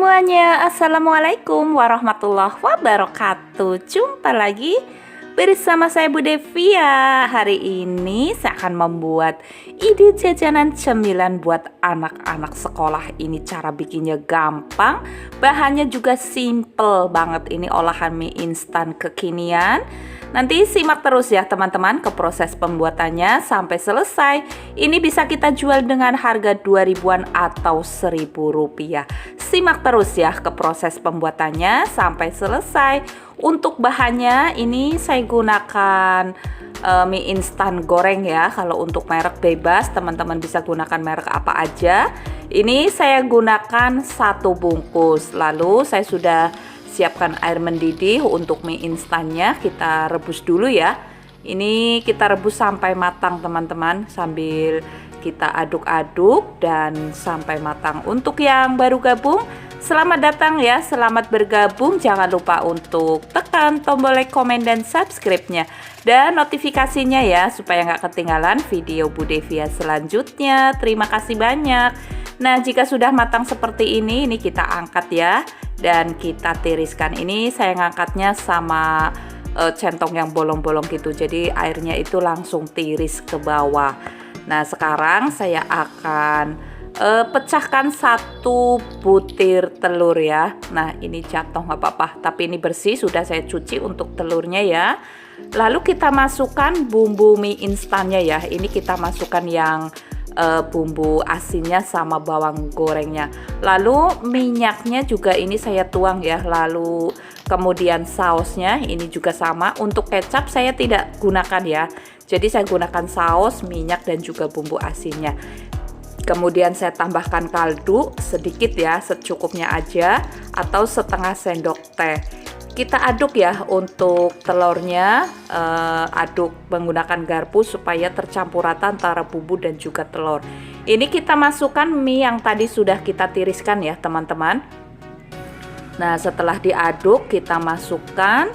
semuanya, Assalamualaikum warahmatullahi wabarakatuh. Jumpa lagi bersama saya Bu Devia. Hari ini saya akan membuat ide jajanan cemilan buat anak-anak sekolah. Ini cara bikinnya gampang, bahannya juga simple banget. Ini olahan mie instan kekinian. Nanti simak terus ya teman-teman ke proses pembuatannya sampai selesai. Ini bisa kita jual dengan harga 2.000-an atau 1.000 rupiah. Simak terus ya ke proses pembuatannya sampai selesai. Untuk bahannya ini saya gunakan mie instan goreng ya. Kalau untuk merek bebas teman-teman bisa gunakan merek apa aja. Ini saya gunakan 1 bungkus. Lalu saya sudah siapkan air mendidih untuk mie instannya. Kita rebus dulu ya. Ini kita rebus sampai matang teman-teman, sambil kita aduk-aduk dan sampai matang. Untuk yang baru gabung, selamat datang ya, selamat bergabung. Jangan lupa untuk tekan tombol like, komen, dan subscribe-nya dan notifikasinya ya, supaya nggak ketinggalan video Bu Devia selanjutnya. Terima kasih banyak. Nah, jika sudah matang seperti ini kita angkat ya dan kita tiriskan. Ini saya ngangkatnya sama centong yang bolong-bolong gitu, jadi airnya itu langsung tiris ke bawah. Nah, sekarang saya akan pecahkan 1 butir telur ya. Nah, ini jatuh nggak apa-apa, tapi ini bersih, sudah saya cuci untuk telurnya ya. Lalu kita masukkan bumbu mie instannya ya. Ini kita masukkan yang bumbu asinnya sama bawang gorengnya. Lalu minyaknya juga ini saya tuang ya. Lalu kemudian sausnya ini juga sama. Untuk kecap saya tidak gunakan ya. Jadi saya gunakan saus, minyak, dan juga bumbu asinnya. Kemudian saya tambahkan kaldu sedikit ya, secukupnya aja, atau setengah sendok teh. Kita aduk ya untuk telurnya, aduk menggunakan garpu supaya tercampur rata antara bumbu dan juga telur. Ini kita masukkan mie yang tadi sudah kita tiriskan ya teman-teman. Nah, setelah diaduk kita masukkan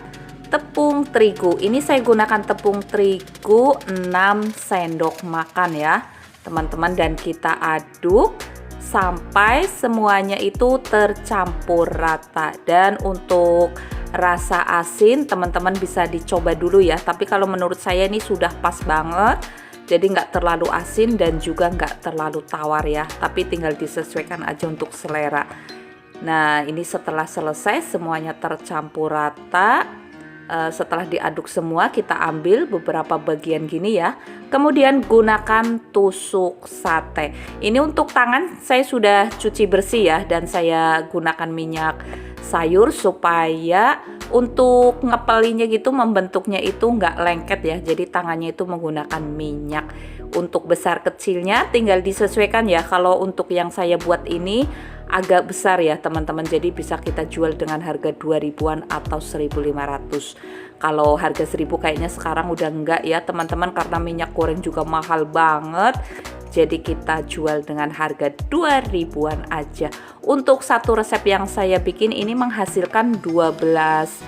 tepung terigu. Ini saya gunakan tepung terigu 6 sendok makan ya teman-teman, dan kita aduk sampai semuanya itu tercampur rata. Dan untuk rasa asin teman-teman bisa dicoba dulu ya, tapi kalau menurut saya ini sudah pas banget, jadi nggak terlalu asin dan juga nggak terlalu tawar ya, tapi tinggal disesuaikan aja untuk selera. Nah, ini setelah selesai semuanya tercampur rata, setelah diaduk semua kita ambil beberapa bagian gini ya. Kemudian gunakan tusuk sate. Ini untuk tangan saya sudah cuci bersih ya, dan saya gunakan minyak sayur supaya untuk ngepelinya gitu, membentuknya itu nggak lengket ya. Jadi tangannya itu menggunakan minyak. Untuk besar kecilnya tinggal disesuaikan ya. Kalau untuk yang saya buat ini agak besar ya teman-teman, jadi bisa kita jual dengan harga 2.000-an atau 1.500. Kalau harga 1.000 kayaknya sekarang udah enggak ya teman-teman, karena minyak goreng juga mahal banget. Jadi kita jual dengan harga 2.000-an aja. Untuk satu resep yang saya bikin ini menghasilkan 12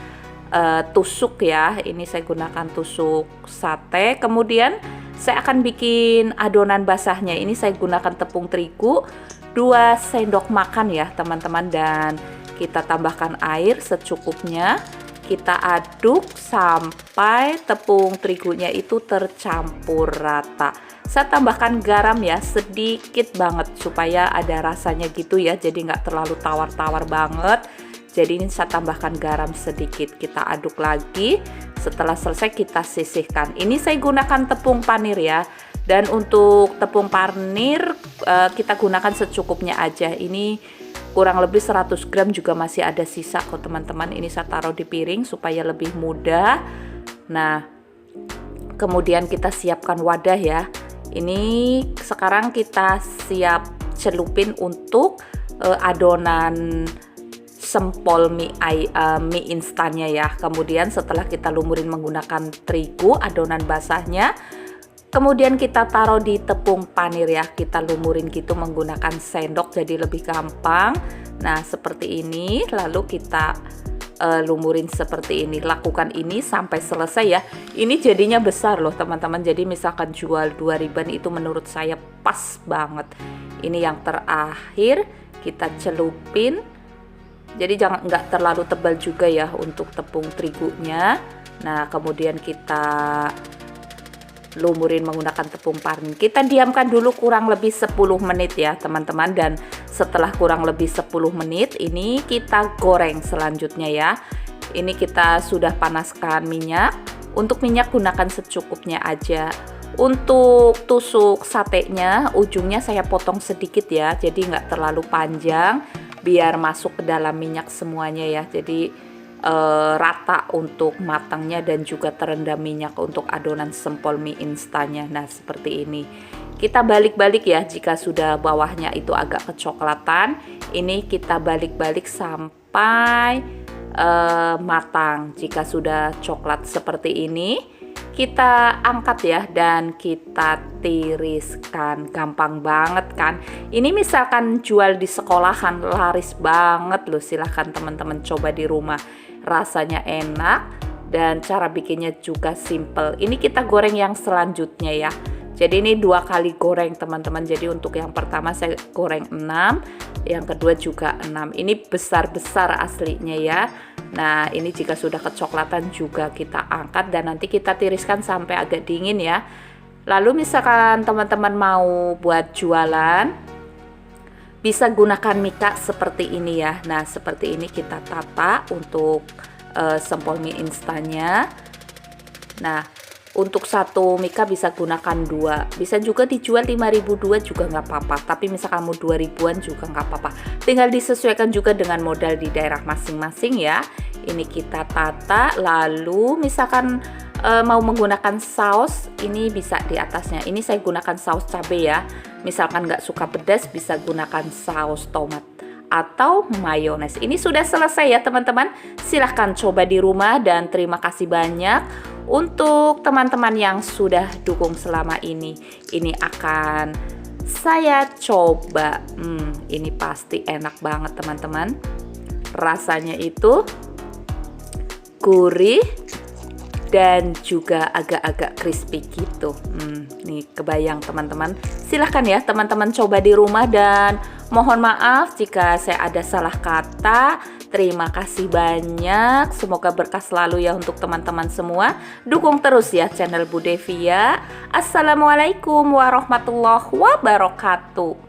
tusuk ya. Ini saya gunakan tusuk sate. Kemudian saya akan bikin adonan basahnya. Ini saya gunakan tepung terigu 2 sendok makan ya teman-teman, dan kita tambahkan air secukupnya. Kita aduk sampai tepung terigunya itu tercampur rata. Saya tambahkan garam ya, sedikit banget supaya ada rasanya gitu ya, jadi nggak terlalu tawar-tawar banget. Jadi ini saya tambahkan garam sedikit. Kita aduk lagi. Setelah selesai kita sisihkan. Ini saya gunakan tepung panir ya. Dan untuk tepung panir kita gunakan secukupnya aja. Ini kurang lebih 100 gram juga masih ada sisa kok teman-teman. Ini saya taruh di piring supaya lebih mudah. Nah, kemudian kita siapkan wadah ya. Ini sekarang kita siap celupin untuk adonan sempol mie instannya ya. Kemudian setelah kita lumurin menggunakan terigu adonan basahnya, kemudian kita taruh di tepung panir ya, kita lumurin gitu menggunakan sendok jadi lebih gampang. Nah, seperti ini, lalu kita lumurin seperti ini. Lakukan ini sampai selesai ya. Ini jadinya besar loh teman-teman, jadi misalkan jual 2.000-an itu menurut saya pas banget. Ini yang terakhir, kita celupin Jadi jangan nggak terlalu tebal juga ya untuk tepung terigunya. Nah, kemudian kita lumurin menggunakan tepung parni. Kita diamkan dulu kurang lebih 10 menit ya teman-teman, dan setelah kurang lebih 10 menit ini kita goreng selanjutnya ya. Ini kita sudah panaskan minyak. Untuk minyak gunakan secukupnya aja. Untuk tusuk satenya ujungnya saya potong sedikit ya, jadi nggak terlalu panjang biar masuk ke dalam minyak semuanya ya. Jadi rata untuk matangnya dan juga terendam minyak untuk adonan sempol mie instannya. Nah, seperti ini. Kita balik-balik ya, jika sudah bawahnya itu agak kecoklatan, ini kita balik-balik sampai matang. Jika sudah coklat seperti ini, kita angkat ya dan kita tiriskan. Gampang banget kan? Ini misalkan jual di sekolahan laris banget loh. Silahkan teman-teman coba di rumah. Rasanya enak dan cara bikinnya juga simple. Ini kita goreng yang selanjutnya ya. Jadi ini 2 kali goreng teman-teman. Jadi untuk yang pertama saya goreng 6, yang kedua juga 6. Ini besar-besar aslinya ya. Nah, ini jika sudah kecoklatan juga kita angkat dan nanti kita tiriskan sampai agak dingin ya. Lalu misalkan teman-teman mau buat jualan, bisa gunakan mika seperti ini ya. Nah, seperti ini kita tata untuk sempol mie instannya. Nah, untuk satu mika bisa gunakan 2. Bisa juga dijual 5.002 juga nggak apa-apa. Tapi misalkan kamu 2.000-an juga nggak apa-apa. Tinggal disesuaikan juga dengan modal di daerah masing-masing ya. Ini kita tata. Lalu misalkan mau menggunakan saus, ini bisa di atasnya. Ini saya gunakan saus cabai ya. Misalkan nggak suka pedas, bisa gunakan saus tomat atau mayones. Ini sudah selesai ya teman-teman. Silahkan coba di rumah dan terima kasih banyak untuk teman-teman yang sudah dukung selama ini. Ini akan saya coba. Ini pasti enak banget teman-teman. Rasanya itu gurih dan juga agak-agak crispy gitu. Nih kebayang teman-teman. Silahkan ya teman-teman coba di rumah dan mohon maaf jika saya ada salah kata. Terima kasih banyak. Semoga berkah selalu ya untuk teman-teman semua. Dukung terus ya channel Bu Devi ya. Assalamualaikum warahmatullahi wabarakatuh.